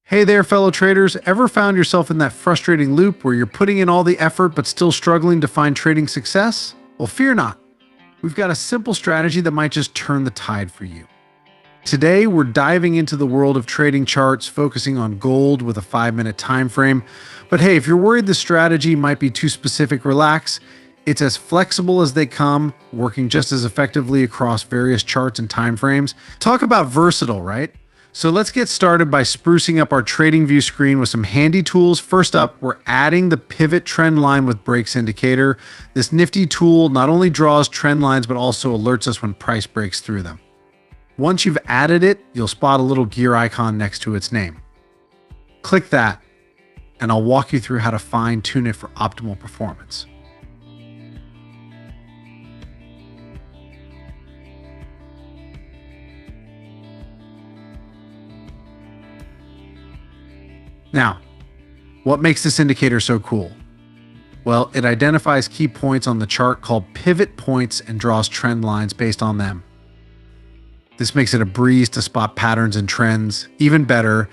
Hey there, fellow traders. Ever found yourself in that frustrating loop where you're putting in all the effort but still struggling to find trading success? Well, fear not. We've got a simple strategy that might just turn the tide for you. Today, we're diving into the world of trading charts, focusing on gold with a 5-minute time frame. But hey, if you're worried the strategy might be too specific, relax. It's as flexible as they come, working just as effectively across various charts and time frames. Talk about versatile, right? So let's get started by sprucing up our TradingView screen with some handy tools. First up, we're adding the pivot trend line with breaks indicator. This nifty tool not only draws trend lines, but also alerts us when price breaks through them. Once you've added it, you'll spot a little gear icon next to its name. Click that, and I'll walk you through how to fine-tune it for optimal performance. Now, what makes this indicator so cool? Well, it identifies key points on the chart called pivot points and draws trend lines based on them. This makes it a breeze to spot patterns and trends. Even better,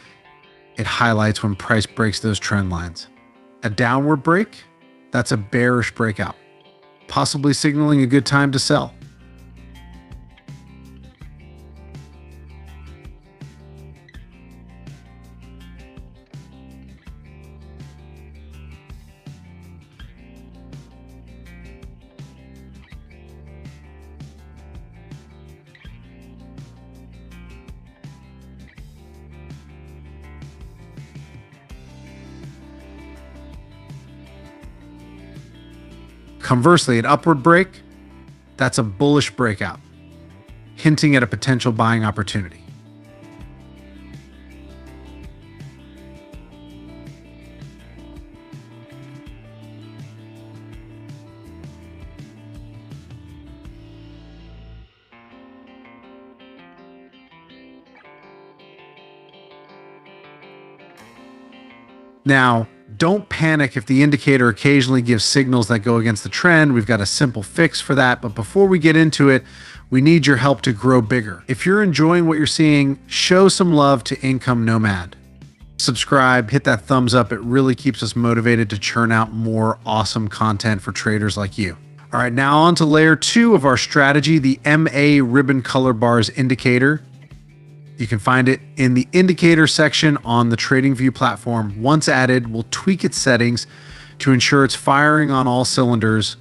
it highlights when price breaks those trend lines. A downward break? That's a bearish breakout, possibly signaling a good time to sell. Conversely, an upward break, that's a bullish breakout, hinting at a potential buying opportunity. Now, don't panic if the indicator occasionally gives signals that go against the trend. We've got a simple fix for that. But before we get into it, we need your help to grow bigger. If you're enjoying what you're seeing, show some love to Income Nomad. Subscribe, hit that thumbs up. It really keeps us motivated to churn out more awesome content for traders like you. All right, now on to layer 2 of our strategy, the MA ribbon color bars indicator. You can find it in the indicator section on the TradingView platform. Once added, we'll tweak its settings to ensure it's firing on all cylinders.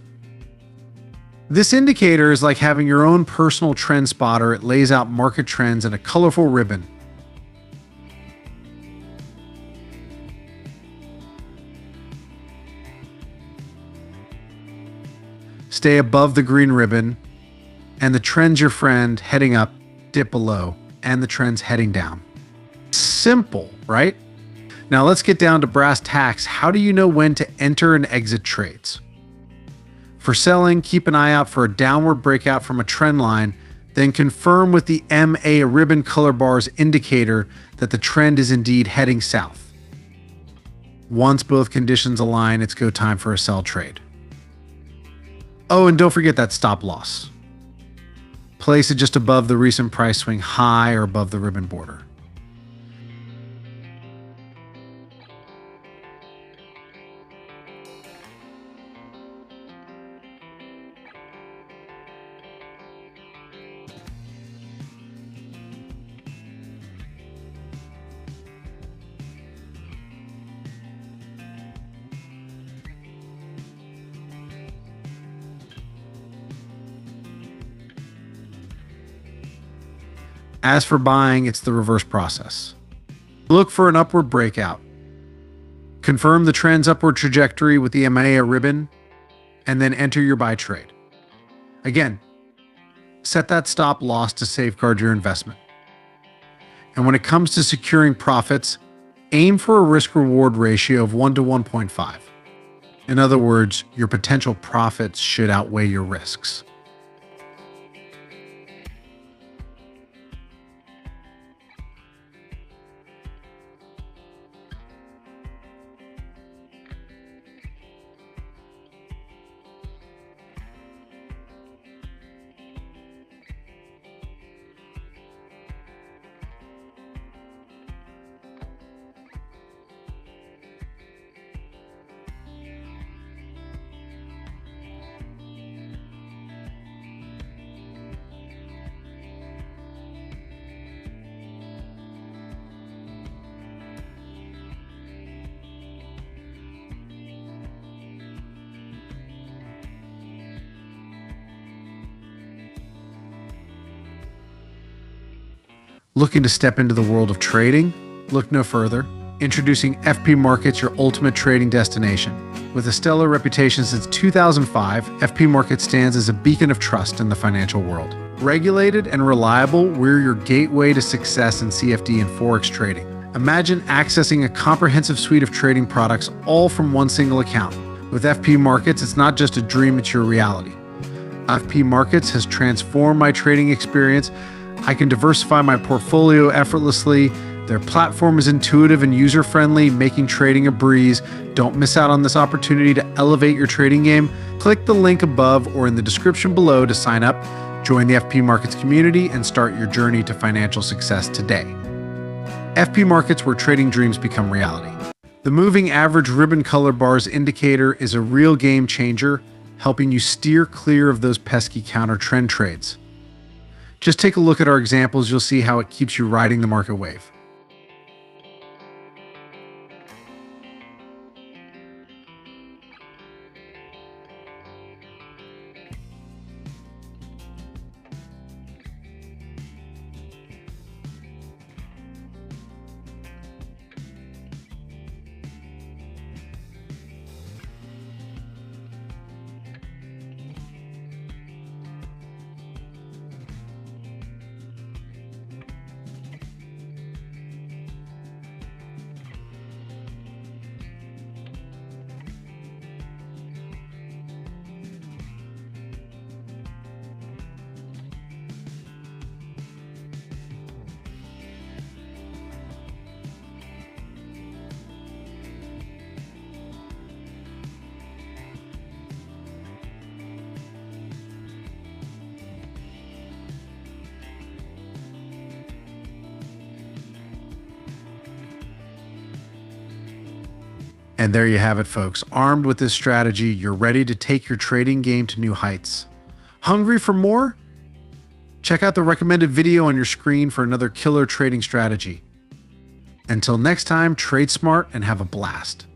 This indicator is like having your own personal trend spotter. It lays out market trends in a colorful ribbon. Stay above the green ribbon, and the trend's your friend. Heading up, dip below, and the trend's heading down. Simple, right? Now let's get down to brass tacks. How do you know when to enter and exit trades? For selling, keep an eye out for a downward breakout from a trend line, then confirm with the MA ribbon color bars indicator that the trend is indeed heading south. Once both conditions align, it's go time for a sell trade. Oh, and don't forget that stop loss. Place it just above the recent price swing high or above the ribbon border. As for buying, it's the reverse process. Look for an upward breakout. Confirm the trend's upward trajectory with the MA ribbon, and then enter your buy trade. Again, set that stop loss to safeguard your investment. And when it comes to securing profits, aim for a risk-reward ratio of 1 to 1.5. In other words, your potential profits should outweigh your risks. Looking to step into the world of trading? Look no further. Introducing FP Markets, your ultimate trading destination. With a stellar reputation since 2005, FP Markets stands as a beacon of trust in the financial world. Regulated and reliable, we're your gateway to success in CFD and Forex trading. Imagine accessing a comprehensive suite of trading products all from one single account. With FP Markets, it's not just a dream, it's your reality. FP Markets has transformed my trading experience. I can diversify my portfolio effortlessly. Their platform is intuitive and user-friendly, making trading a breeze. Don't miss out on this opportunity to elevate your trading game. Click the link above or in the description below to sign up, join the FP Markets community, and start your journey to financial success today. FP Markets, where trading dreams become reality. The moving average ribbon color bars indicator is a real game changer, helping you steer clear of those pesky counter trend trades. Just take a look at our examples, you'll see how it keeps you riding the market wave. And there you have it, folks. Armed with this strategy, you're ready to take your trading game to new heights. Hungry for more? Check out the recommended video on your screen for another killer trading strategy. Until next time, trade smart and have a blast.